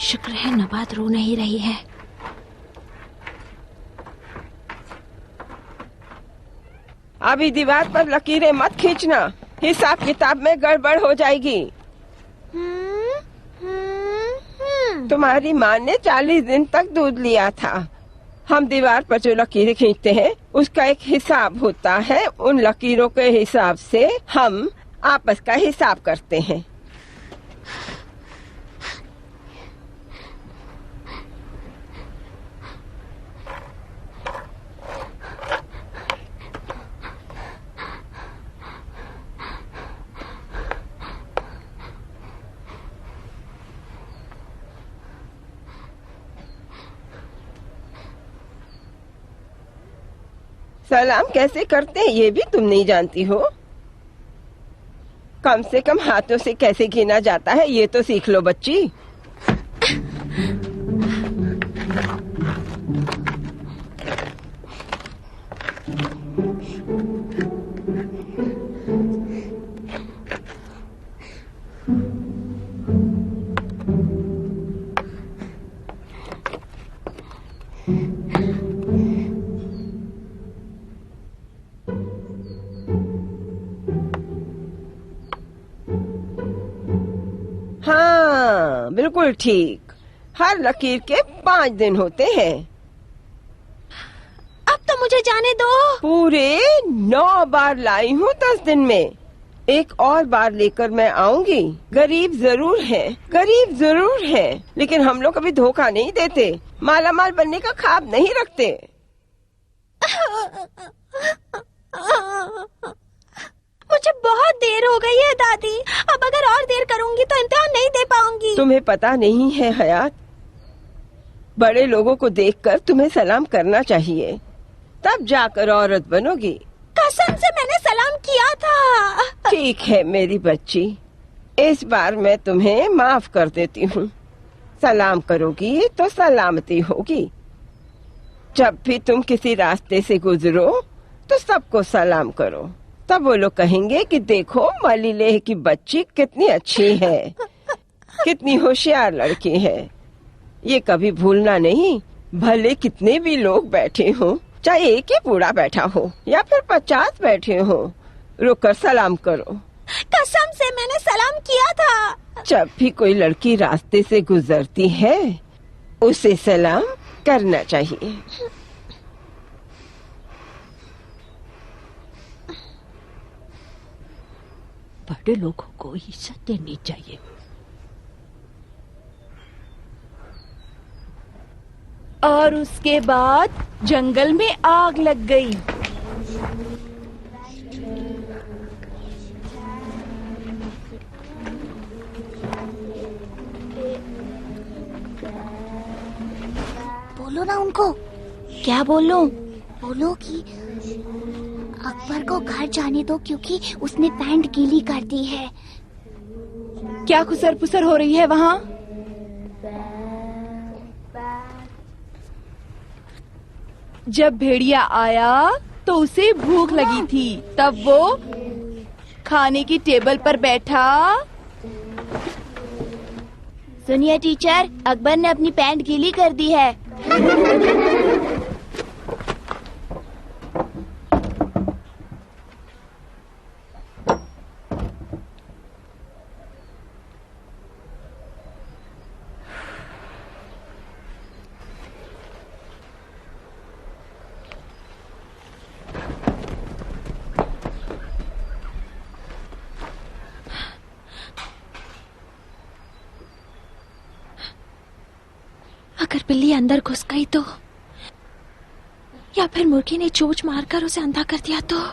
B: शुक्र है नबात रो नहीं रही है।
K: अभी दीवार पर लकीरें मत खींचना, हिसाब किताब में गड़बड़ हो जाएगी। तुम्हारी माँ ने 40 दिन तक दूध लिया था। हम दीवार पर जो लकीरें खींचते हैं उसका एक हिसाब होता है। उन लकीरों के हिसाब से हम आपस का हिसाब करते हैं। सलाम कैसे करते हैं ये भी तुम नहीं जानती हो? कम से कम हाथों से कैसे गिना जाता है ये तो सीख लो बच्ची। हाँ बिल्कुल ठीक। हर लकीर के 5 दिन होते हैं।
B: अब तो मुझे जाने दो।
K: पूरे 9 बार लाई हूँ 10 दिन में। एक और बार लेकर मैं आऊंगी। गरीब जरूर है, लेकिन हम लोग कभी धोखा नहीं देते। मालामाल बनने का ख्वाब नहीं रखते।
B: मुझे बहुत देर हो गई है दादी। अब अगर और देर करूंगी तो इम्तिहान नहीं दे पाऊंगी।
K: तुम्हें पता नहीं है हयात, बड़े लोगों को देखकर तुम्हें सलाम करना चाहिए, तब जाकर औरत बनोगी।
B: कसम से मैंने सलाम किया था।
K: ठीक है मेरी बच्ची, इस बार मैं तुम्हें माफ कर देती हूँ। सलाम करोगी तो सलामती होगी। जब भी तुम किसी रास्ते से गुजरो तो सबको सलाम करो, तब वो लोग कहेंगे कि देखो मलिलेह की बच्ची कितनी अच्छी है, कितनी होशियार लड़की है। ये कभी भूलना नहीं, भले कितने भी लोग बैठे हों, चाहे एक ही बूढ़ा बैठा हो या फिर 50 बैठे हो, रुककर सलाम करो।
B: कसम से मैंने सलाम किया था।
K: जब भी कोई लड़की रास्ते से गुजरती है उसे सलाम करना चाहिए।
L: बड़े लोगों को इज्जत देनी चाहिए।
F: और उसके बाद जंगल में आग लग गई।
D: बोलो ना उनको।
B: क्या बोलूं?
D: बोलो कि अकबर को घर जाने दो क्योंकि उसने पैंट गीली कर दी है।
F: क्या खुसर पुसर हो रही है वहाँ? जब भेड़िया आया तो उसे भूख लगी थी, तब वो खाने की टेबल पर बैठा।
A: सुनिए टीचर, अकबर ने अपनी पैंट गीली कर दी है।
B: अगर बिल्ली अंदर घुस गई तो, या फिर मुर्गी ने चोंच मारकर उसे अंधा कर दिया तो।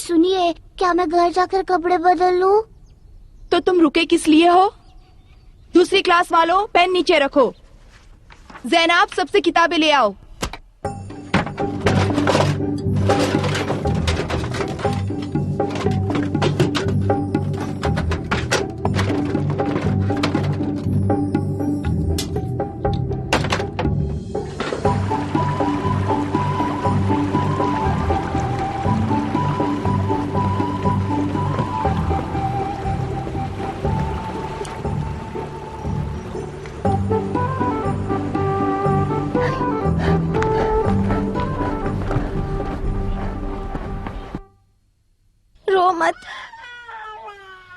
D: सुनिए, क्या मैं घर जाकर कपड़े बदल लूं?
F: तो तुम रुके किस लिए हो? दूसरी क्लास वालों, पेन नीचे रखो। ज़ैनब, सबसे किताबें ले आओ।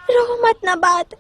B: रो मत नबात।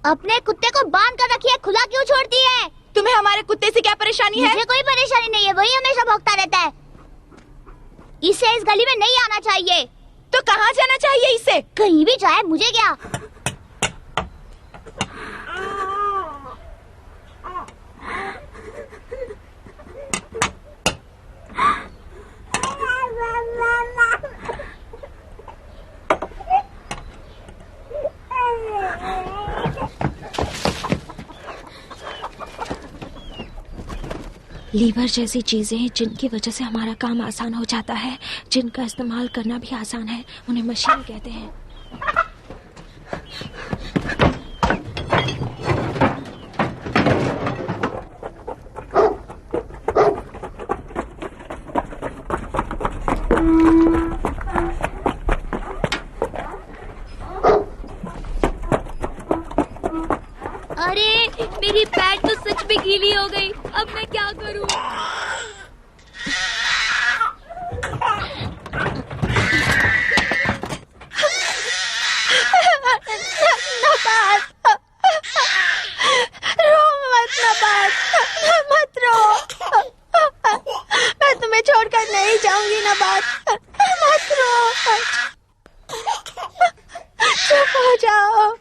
D: अपने कुत्ते को बांध कर रखिए, खुला क्यों छोड़ती है?
A: तुम्हें हमारे कुत्ते से क्या परेशानी है?
D: मुझे कोई परेशानी नहीं है, वही हमेशा भौंकता रहता है। इसे इस गली में नहीं आना चाहिए।
A: तो कहाँ जाना चाहिए इसे?
D: कहीं भी जाए, मुझे क्या।
B: लीवर जैसी चीजें हैं जिनकी वजह से हमारा काम आसान हो जाता है, जिनका इस्तेमाल करना भी आसान है, उन्हें मशीन कहते हैं।
J: अरे मेरी पैंट तो सच में गीली हो गई, अब मैं क्या करूं?
A: रो मत नबात, मत रो। मैं तुम्हें छोड़कर नहीं जाऊंगी नबात, मत रो। चुप हो जाओ।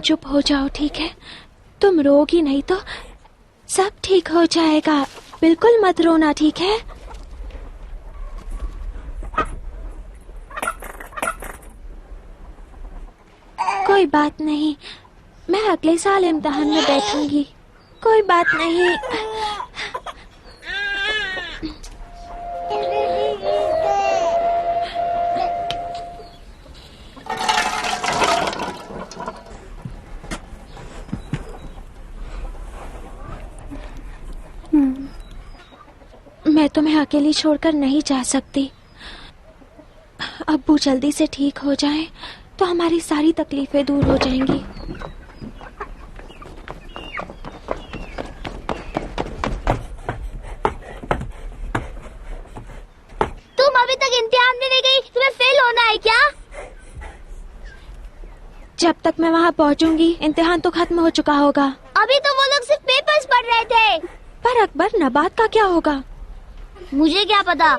B: चुप हो जाओ, ठीक है? तुम रोगी नहीं तो सब ठीक हो जाएगा। बिल्कुल मत रोना, ठीक है? कोई बात नहीं, मैं अगले साल इम्तिहान में बैठूंगी। कोई बात नहीं। मैं तुम्हें अकेली छोड़कर नहीं जा सकती। अब्बू जल्दी से ठीक हो जाएं, तो हमारी सारी तकलीफें दूर हो जाएंगी।
D: तुम अभी तक इम्तिहान देने गई, तुम्हें फेल होना है क्या?
B: जब तक मैं वहाँ पहुँचूंगी इम्तिहान तो खत्म हो चुका होगा।
D: अभी तो वो लोग सिर्फ पेपर्स पढ़ रहे थे।
B: पर अकबर, नबात का क्या होगा?
D: मुझे क्या पता।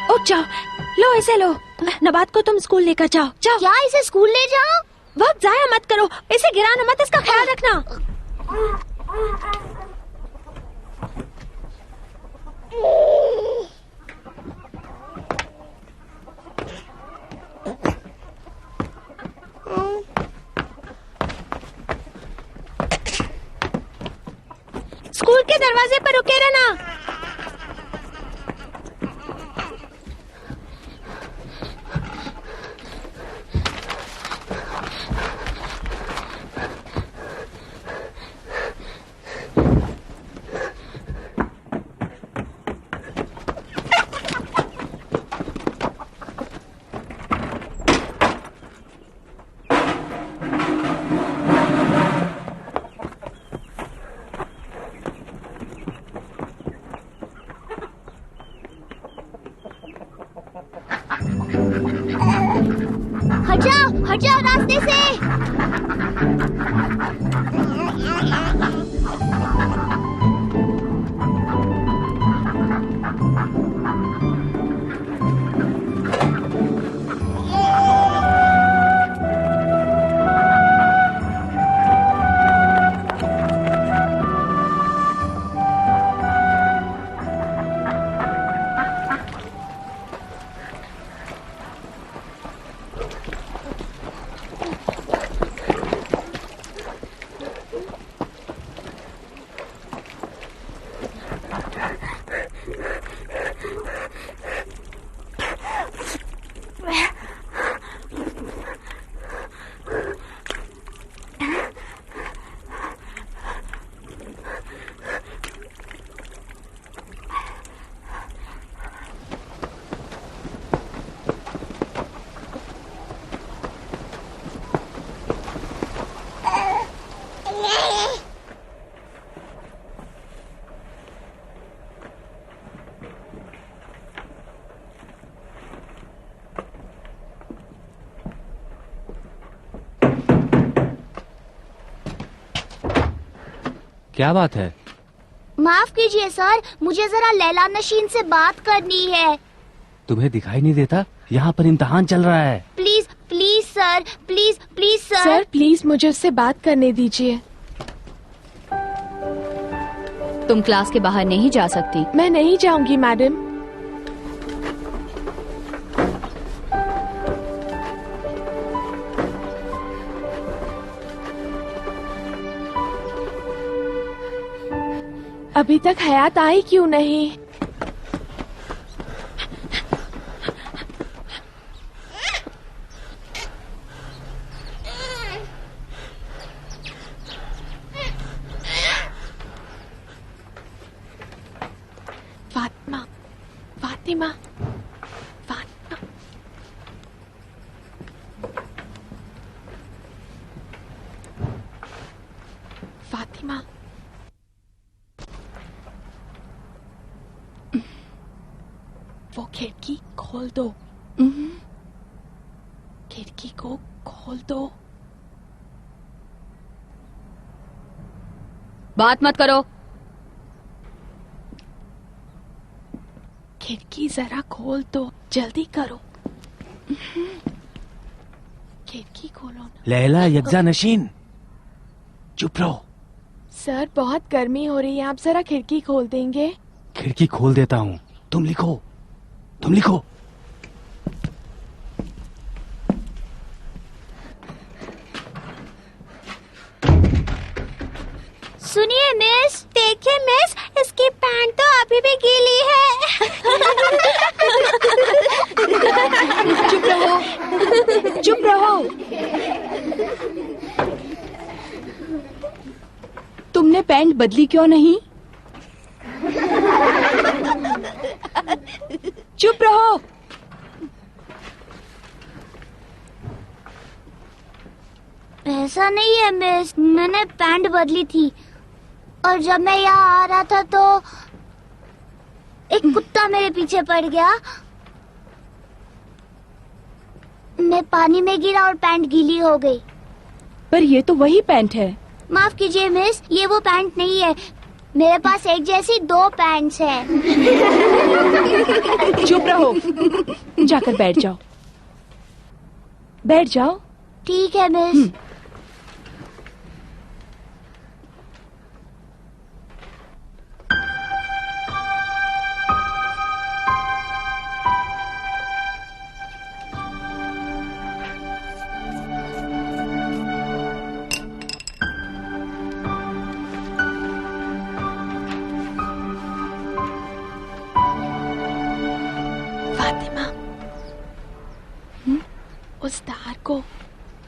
B: उठ जाओ, लो इसे लो। नबात को तुम स्कूल लेकर जाओ। जाओ।
D: क्या इसे स्कूल ले जाओ?
B: वक्त जाया मत करो, इसे गिराना मत, इसका ख्याल रखना। स्कूल के दरवाजे पर रुके रहना।
D: हट जाओ रास्ते से।
H: क्या बात है?
D: माफ कीजिए सर, मुझे जरा लैला नशीन से बात करनी है।
H: तुम्हें दिखाई नहीं देता? यहाँ पर इम्तिहान चल रहा है।
D: Please please sir, please please sir.
I: Sir please मुझे उससे बात करने दीजिए।
J: तुम क्लास के बाहर नहीं जा सकती।
I: मैं नहीं जाऊंगी मैडम। अभी तक हयात आई क्यों नहीं? फातिमा, फातिमा, फातिमा। फातिमा, वो खिड़की खोल दो। खिड़की को खोल दो।
J: बात मत करो।
I: खिड़की जरा खोल दो, जल्दी करो। खिड़की खोलो ना।
H: लैला यकजा नशीन, चुप रहो।
I: सर बहुत गर्मी हो रही है, आप जरा खिड़की खोल देंगे?
H: खिड़की खोल देता हूँ, तुम लिखो, तुम लिखो।
D: सुनिए मिस, देखिए मिस, इसकी पैंट तो अभी भी गीली है।
F: चुप रहो, चुप रहो। तुमने पैंट बदली क्यों नहीं? चुप रहो।
D: ऐसा नहीं है मिस, मैंने पैंट बदली थी और जब मैं यहाँ आ रहा था तो एक कुत्ता मेरे पीछे पड़ गया। मैं पानी में गिरा और पैंट गीली हो गई।
F: पर ये तो वही पैंट है।
D: माफ कीजिए मिस, ये वो पैंट नहीं है। मेरे पास एक जैसी 2 पैंट्स हैं।
F: चुप रहो, जाकर बैठ जाओ, बैठ जाओ।
D: ठीक है मिस।
I: फातिमा, उस तार को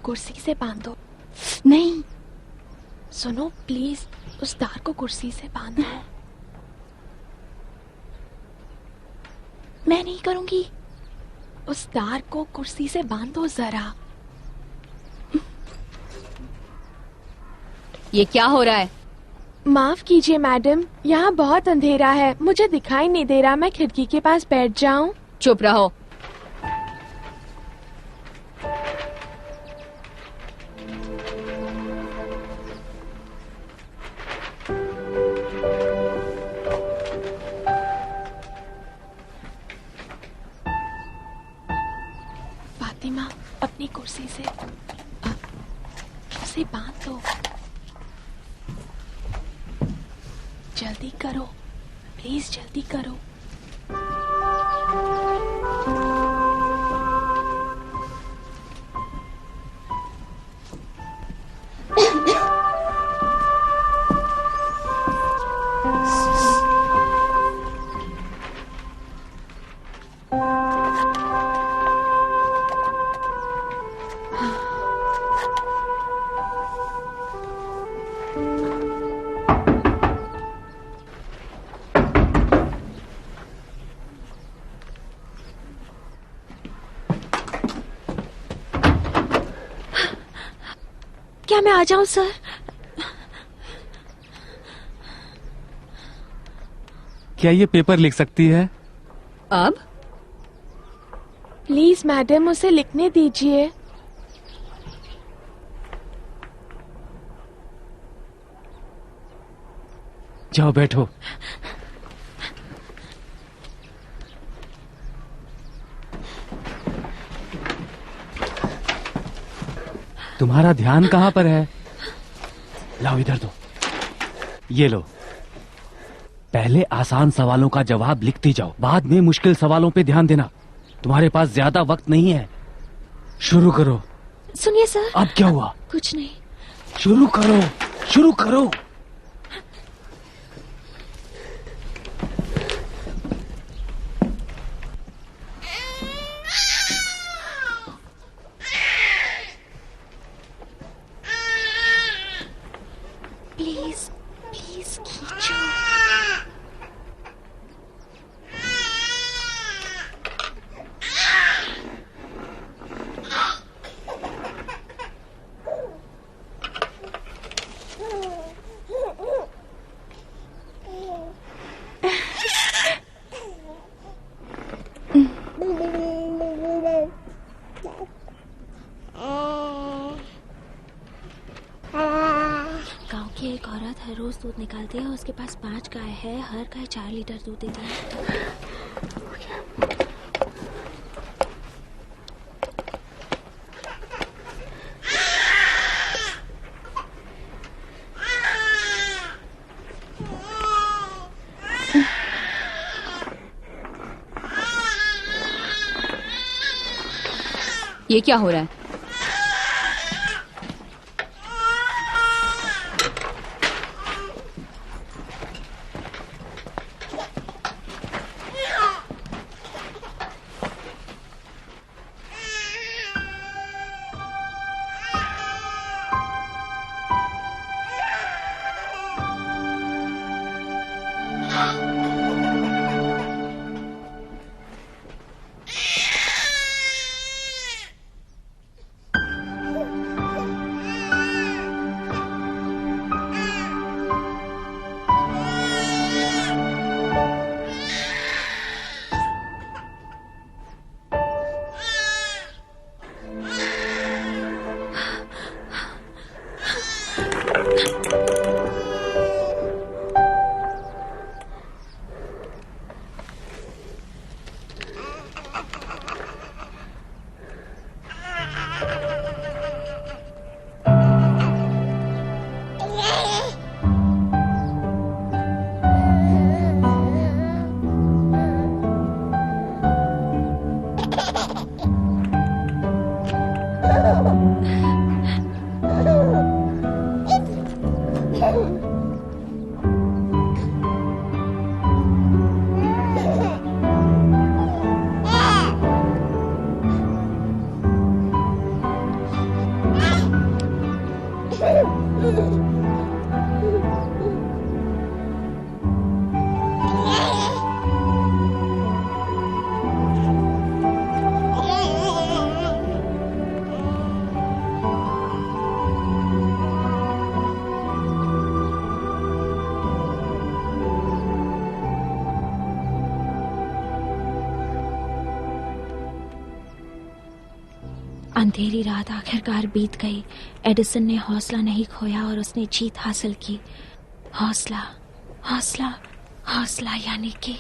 I: कुर्सी से बांधो।
F: नहीं,
I: सुनो प्लीज, उस तार को कुर्सी से बांधो।
F: मैं नहीं करूंगी।
I: उस तार को कुर्सी से बांधो जरा।
J: ये क्या हो रहा है?
I: माफ कीजिए मैडम, यहाँ बहुत अंधेरा है, मुझे दिखाई नहीं दे रहा। मैं खिड़की के पास बैठ जाऊं?
J: चुप रहो।
I: फातिमा, अपनी कुर्सी से उसे बांध दो। जल्दी करो, प्लीज जल्दी करो। क्या मैं आ जाऊं सर?
C: क्या ये पेपर लिख सकती है?
J: अब
I: प्लीज मैडम, उसे लिखने दीजिए।
C: जाओ बैठो। तुम्हारा ध्यान कहाँ पर है? लाओ इधर दो। ये लो। पहले आसान सवालों का जवाब लिखती जाओ, बाद में मुश्किल सवालों पे ध्यान देना। तुम्हारे पास ज्यादा वक्त नहीं है। शुरू करो।
B: सुनिए सर।
C: अब क्या हुआ?
B: कुछ नहीं।
C: शुरू करो, शुरू करो।
B: प्लीज प्लीज खींचो। निकाल दिया। उसके पास 5 गाय है, हर गाय 4 लीटर दूध देती है।
J: ये क्या हो रहा है?
B: अंधेरी रात आखिरकार बीत गई। एडिसन ने हौसला नहीं खोया और उसने जीत हासिल की। हौसला, हौसला, हौसला यानी कि